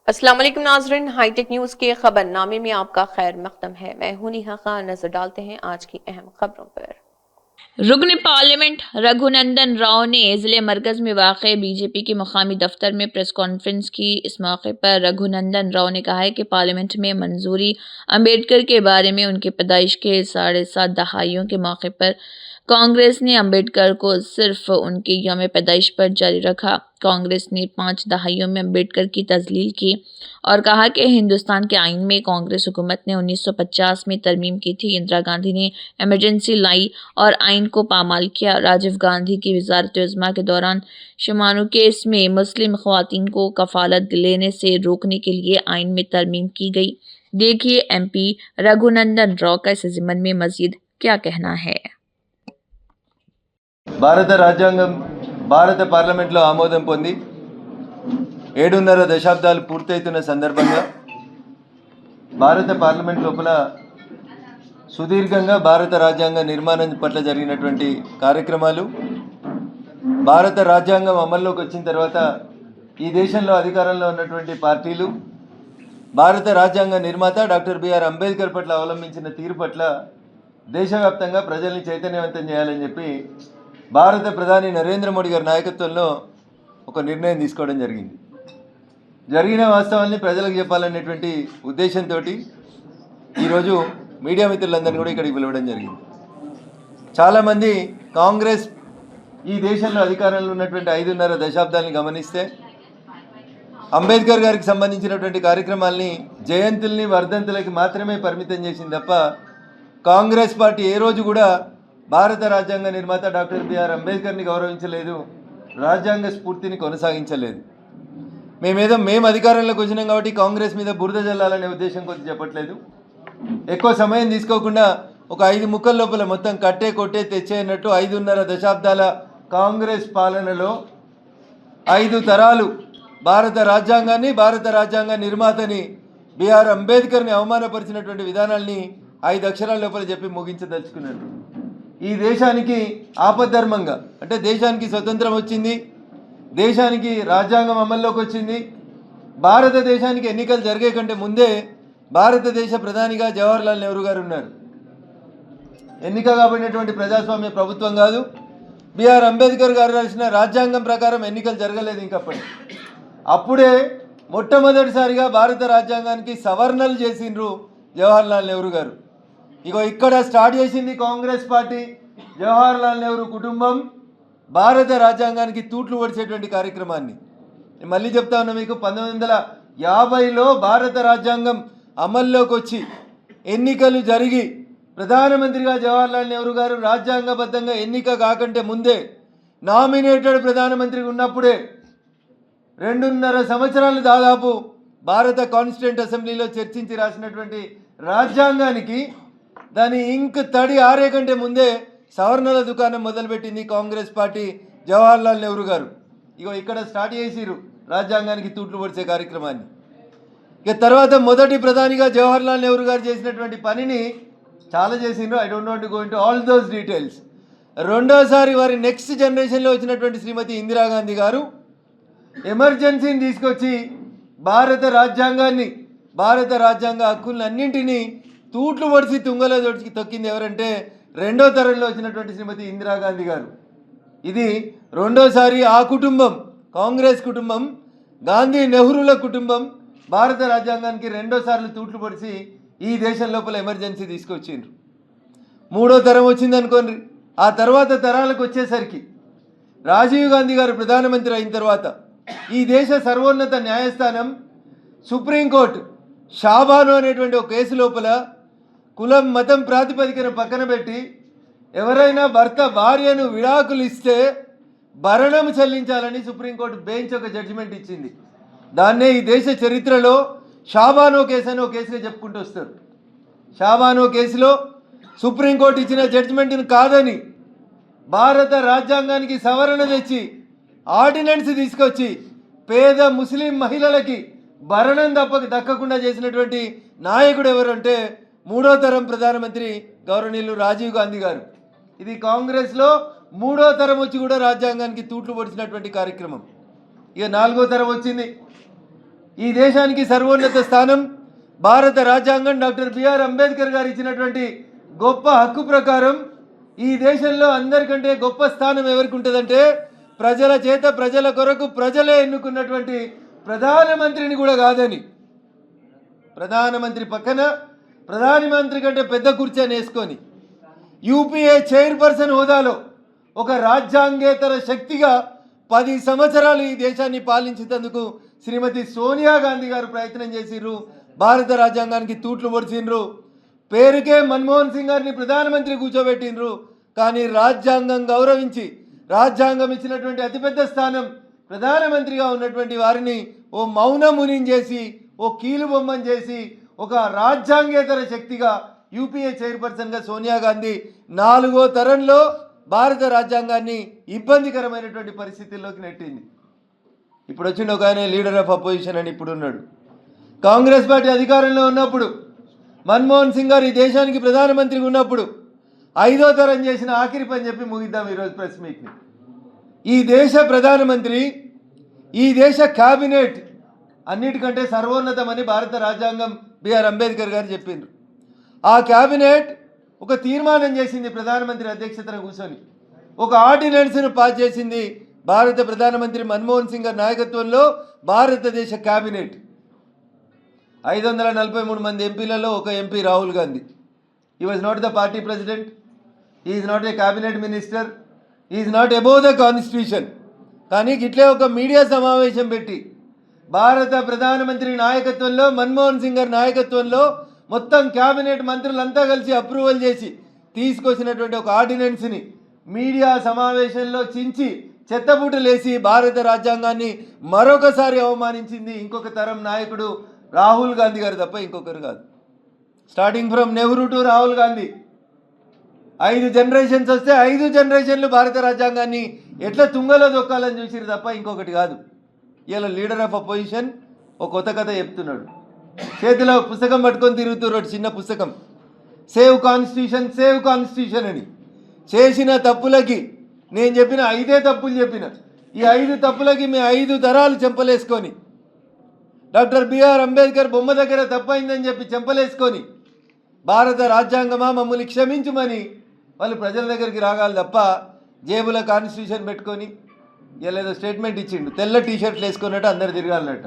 अस्सलाम वालेकुम नाज़रीन, हाईटेक न्यूज़ के खबरनामे में आपका खैर मकदम है। मैं हूं नेहा खान। नजर डालते हैं आज की अहम खबरों पर। रुकन पार्लियामेंट रघुनंदन राव ने जिले मरकज में वाक़ बीजेपी के मुकामी दफ्तर में प्रेस कॉन्फ्रेंस की। इस मौके पर रघुनंदन राव ने कहा है कि पार्लियामेंट में मंजूरी अंबेडकर के बारे में उनके पैदाइश के 7.5 दहाइयों के मौके पर कांग्रेस ने अंबेडकर को सिर्फ उनके यौम पैदाइश पर जारी रखा। कांग्रेस ने 5 दहाइयों में अंबेडकर की तजलील की और कहा कि हिंदुस्तान के आइन में कांग्रेस हुकूमत ने 1950 में तरमीम की थी। इंदिरा गांधी ने इमरजेंसी लाई और आइन को पामाल किया। राजीव गांधी की वज़ारत-ए-उज़्मा के दौरान शुमारू केस में मुस्लिम ख़वातीन को कफ़ालत लेने से रोकने के लिए आइन में तरमीम की गई। देखिए MP रघुनंदन राव का इस ज़िम्न में मज़ीद क्या कहना है। భారత రాజ్యాంగం భారత పార్లమెంట్లో ఆమోదం పొంది 7.5 దశాబ్దాలు పూర్తవుతున్న సందర్భంగా భారత పార్లమెంట్ లోపల సుదీర్ఘంగా భారత రాజ్యాంగ నిర్మాణం పట్ల జరిగినటువంటి కార్యక్రమాలు, భారత రాజ్యాంగం అమల్లోకి వచ్చిన తర్వాత ఈ దేశంలో అధికారంలో ఉన్నటువంటి పార్టీలు భారత రాజ్యాంగ నిర్మాత డాక్టర్ బిఆర్ అంబేద్కర్ పట్ల అవలంబించిన తీరు పట్ల దేశవ్యాప్తంగా ప్రజల్ని చైతన్యవంతం చేయాలని చెప్పి భారత ప్రధాని నరేంద్ర మోడీ గారి నాయకత్వంలో ఒక నిర్ణయం తీసుకోవడం జరిగింది. జరిగిన వాస్తవాన్ని ప్రజలకు చెప్పాలనేటువంటి ఉద్దేశంతో ఈరోజు మీడియా మిత్రులందరినీ కూడా ఇక్కడికి పిలవడం జరిగింది. చాలామంది కాంగ్రెస్ ఈ దేశంలో అధికారంలో ఉన్నటువంటి 5.5 దశాబ్దాలని గమనిస్తే అంబేద్కర్ గారికి సంబంధించినటువంటి కార్యక్రమాల్ని జయంతుల్ని, వర్ధంతులకి మాత్రమే పరిమితం చేసింది తప్ప కాంగ్రెస్ పార్టీ ఏ రోజు కూడా భారత రాజ్యాంగ నిర్మాత డాక్టర్ బిఆర్ అంబేద్కర్ని గౌరవించలేదు, రాజ్యాంగ స్ఫూర్తిని కొనసాగించలేదు. మేము అధికారంలోకి వచ్చినాం కాబట్టి కాంగ్రెస్ మీద బురద జల్లాలనే ఉద్దేశం కొద్ది చెప్పట్లేదు. ఎక్కువ సమయం తీసుకోకుండా ఒక 5 ముక్కల లోపల మొత్తం కట్టే కొట్టే తెచ్చేయనట్టు 5.5 దశాబ్దాల కాంగ్రెస్ పాలనలో 5 తరాలు భారత రాజ్యాంగాన్ని, భారత రాజ్యాంగ నిర్మాతని బిఆర్ అంబేద్కర్ని అవమానపరిచినటువంటి విధానాల్ని 5 అక్షరాల లోపల చెప్పి ముగించదలుచుకున్నారు. ఈ దేశానికి ఆపద్ధర్మంగా, అంటే దేశానికి స్వతంత్రం వచ్చింది, దేశానికి రాజ్యాంగం అమల్లోకి వచ్చింది, భారతదేశానికి ఎన్నికలు జరిగే కంటే ముందే భారతదేశ ప్రధానిగా జవహర్లాల్ నెహ్రూ గారు ఉన్నారు. ఎన్నిక కాబడినటువంటి ప్రజాస్వామ్య ప్రభుత్వం కాదు. బిఆర్ అంబేద్కర్ గారు రాసిన రాజ్యాంగం ప్రకారం ఎన్నికలు జరగలేదు ఇంకప్పుడు. అప్పుడే మొట్టమొదటిసారిగా భారత రాజ్యాంగానికి సవరణలు చేసిండ్రు జవహర్లాల్ నెహ్రూ గారు. ఇగో ఇక్కడ స్టార్ట్ చేసింది కాంగ్రెస్ పార్టీ. జవహర్లాల్ నెహ్రూ కుటుంబం భారత రాజ్యాంగానికి తూట్లు పొడిచేటువంటి కార్యక్రమాన్ని మళ్ళీ చెప్తా ఉన్నా మీకు. 1950లో భారత రాజ్యాంగం అమల్లోకి వచ్చి ఎన్నికలు జరిగి ప్రధానమంత్రిగా జవహర్లాల్ నెహ్రూ గారు రాజ్యాంగబద్ధంగా ఎన్నిక కాకంటే ముందే నామినేటెడ్ ప్రధానమంత్రిగా ఉన్నప్పుడే 2.5 సంవత్సరాలు దాదాపు భారత కాన్స్టిట్యూంట్ అసెంబ్లీలో చర్చించి రాసినటువంటి రాజ్యాంగానికి దాని ఇంక్ తడి ఆరే కంటే ముందే సవరణల దుకాణం మొదలుపెట్టింది కాంగ్రెస్ పార్టీ, జవహర్లాల్ నెహ్రూ గారు. ఇగో ఇక్కడ స్టార్ట్ చేసిరు రాజ్యాంగానికి తూట్లు పొడిచే కార్యక్రమాన్ని. ఇక తర్వాత మొదటి ప్రధానిగా జవహర్లాల్ నెహ్రూ గారు చేసినటువంటి పనిని చాలా చేసిండ్రు. I don't want to go into all those details. రెండోసారి వారి నెక్స్ట్ జనరేషన్లో వచ్చినటువంటి శ్రీమతి ఇందిరాగాంధీ గారు ఎమర్జెన్సీని తీసుకొచ్చి భారత రాజ్యాంగాన్ని, భారత రాజ్యాంగ హక్కులను అన్నింటినీ తూట్లు పొడిచి తుంగలో తొక్కింది ఎవరంటే రెండో తరంలో వచ్చినటువంటి శ్రీమతి ఇందిరాగాంధీ గారు. ఇది రెండోసారి ఆ కుటుంబం, కాంగ్రెస్ కుటుంబం, గాంధీ నెహ్రూల కుటుంబం భారత రాజ్యాంగానికి రెండోసార్లు తూట్లు పొడిచి ఈ దేశం లోపల ఎమర్జెన్సీ తీసుకొచ్చిండ్రు. మూడో తరం వచ్చింది అనుకోండి. ఆ తర్వాత తరాలకు వచ్చేసరికి రాజీవ్ గాంధీ గారు ప్రధానమంత్రి అయిన తర్వాత ఈ దేశ సర్వోన్నత న్యాయస్థానం సుప్రీంకోర్టు షాబాను అనేటువంటి ఒక కేసు లోపల కులం, మతం ప్రాతిపదికన పక్కన పెట్టి ఎవరైనా భర్త భార్యను విడాకులు ఇస్తే భరణం చెల్లించాలని సుప్రీంకోర్టు బెంచ్ ఒక జడ్జిమెంట్ ఇచ్చింది. దాన్నే ఈ దేశ చరిత్రలో షాబానో కేసు అని ఒక కేసుగా చెప్పుకుంటూ వస్తారు. షాబానో కేసులో సుప్రీంకోర్టు ఇచ్చిన జడ్జిమెంట్ను కాదని భారత రాజ్యాంగానికి సవరణ తెచ్చి ఆర్డినెన్స్ తీసుకొచ్చి పేద ముస్లిం మహిళలకి భరణం దక్కకుండా చేసినటువంటి నాయకుడు ఎవరంటే మూడో తరం ప్రధానమంత్రి గౌరవనీయులు రాజీవ్ గాంధీ గారు. ఇది కాంగ్రెస్లో మూడో తరం వచ్చి కూడా రాజ్యాంగానికి తూట్లు పొడిచినటువంటి కార్యక్రమం. ఇక నాలుగో తరం వచ్చింది. ఈ దేశానికి సర్వోన్నత స్థానం భారత రాజ్యాంగం డాక్టర్ బిఆర్ అంబేద్కర్ గారు ఇచ్చినటువంటి గొప్ప హక్కు ప్రకారం ఈ దేశంలో అందరికంటే గొప్ప స్థానం ఎవరికి ఉంటుందంటే ప్రజల చేత ప్రజల కొరకు ప్రజలే ఎన్నుకున్నటువంటి ప్రధానమంత్రిని కూడా కాదని, ప్రధానమంత్రి పక్కన ప్రధానమంత్రి కంటే పెద్ద కుర్చీని వేసుకొని యూపీఏ చైర్పర్సన్ హోదాలో ఒక రాజ్యాంగేతర శక్తిగా 10 సంవత్సరాలు ఈ దేశాన్ని పాలించేందుకు శ్రీమతి సోనియా గాంధీ గారు ప్రయత్నం చేసిర్రు. భారత రాజ్యాంగానికి తూట్లు పొడిచిండ్రు. పేరుకే మన్మోహన్ సింగ్ గారిని ప్రధానమంత్రి కూర్చోబెట్టిండ్రు. కానీ రాజ్యాంగం గౌరవించి రాజ్యాంగం ఇచ్చినటువంటి అతిపెద్ద స్థానం ప్రధానమంత్రిగా ఉన్నటువంటి వారిని ఓ మౌనమునిని చేసి, ఓ కీలుబొమ్మని చేసి, ఒక రాజ్యాంగేతర శక్తిగా యూపీఏ చైర్పర్సన్గా సోనియా గాంధీ 4వ తరంలో భారత రాజ్యాంగాన్ని ఇబ్బందికరమైనటువంటి పరిస్థితుల్లోకి నెట్టింది. ఇప్పుడు వచ్చిండు ఒక ఆయన లీడర్ ఆఫ్ అపోజిషన్ అని ఇప్పుడు ఉన్నాడు. కాంగ్రెస్ పార్టీ అధికారంలో ఉన్నప్పుడు మన్మోహన్ సింగ్ గారు ఈ దేశానికి ప్రధానమంత్రిగా ఉన్నప్పుడు 5వ తరం చేసిన ఆఖరి పని చెప్పి ముగిద్దాం ఈరోజు ప్రెస్ మీట్ని. ఈ దేశ ప్రధానమంత్రి, ఈ దేశ క్యాబినెట్ అన్నిటికంటే సర్వోన్నతమని భారత రాజ్యాంగం బిఆర్ అంబేద్కర్ గారు చెప్పిండ్రు. ఆ క్యాబినెట్ ఒక తీర్మానం చేసింది ప్రధానమంత్రి అధ్యక్షతన కూర్చొని, ఒక ఆర్డినెన్స్ను పాస్ చేసింది భారత ప్రధానమంత్రి మన్మోహన్ సింగ్ గారి నాయకత్వంలో భారతదేశ క్యాబినెట్. 543 మంది ఎంపీలలో ఒక MP Rahul Gandhi. He was not the party president, he is not a cabinet minister, he is not above the constitution. కానీ ఇట్లే ఒక మీడియా సమావేశం పెట్టి భారత ప్రధానమంత్రి నాయకత్వంలో మన్మోహన్ సింగ్ గారి నాయకత్వంలో మొత్తం క్యాబినెట్ మంత్రులంతా కలిసి అప్రూవల్ చేసి తీసుకొచ్చినటువంటి ఒక ఆర్డినెన్స్ని మీడియా సమావేశంలో చించి చెత్తబుట్టలేసి భారత రాజ్యాంగాన్ని మరొకసారి అవమానించింది ఇంకొక తరం నాయకుడు రాహుల్ గాంధీ గారు తప్ప ఇంకొకరు కాదు. Starting from Nehru to Rahul Gandhi 5 generations వస్తే 5 జనరేషన్లు భారత రాజ్యాంగాన్ని ఎట్లా తుంగలో దొక్కాలని చూసిరు తప్ప ఇంకొకటి కాదు. ఇలా లీడర్ ఆఫ్ అపోజిషన్ ఒక కొత్త కథ చెప్తున్నాడు. చేతిలో పుస్తకం పట్టుకొని తిరుగుతున్నాడు, చిన్న పుస్తకం, సేవ్ కాన్స్టిట్యూషన్ అని. చేసిన తప్పులకి నేను చెప్పిన 5 తప్పులు చెప్పిన, ఈ 5 తప్పులకి మీ 5 తరాలు చెంపలేసుకొని, డాక్టర్ బిఆర్ అంబేద్కర్ బొమ్మ దగ్గర తప్పైందని చెప్పి చెంపలేసుకొని భారత రాజ్యాంగమా మమ్మల్ని క్షమించుమని వాళ్ళు ప్రజల దగ్గరికి రాగాలి తప్ప జేబుల కాన్స్టిట్యూషన్ పెట్టుకొని ఇలా ఏదో స్టేట్మెంట్ ఇచ్చిండు, తెల్ల టీషర్ట్లు వేసుకున్నట్టు అందరు తిరగాలన్నట్ట.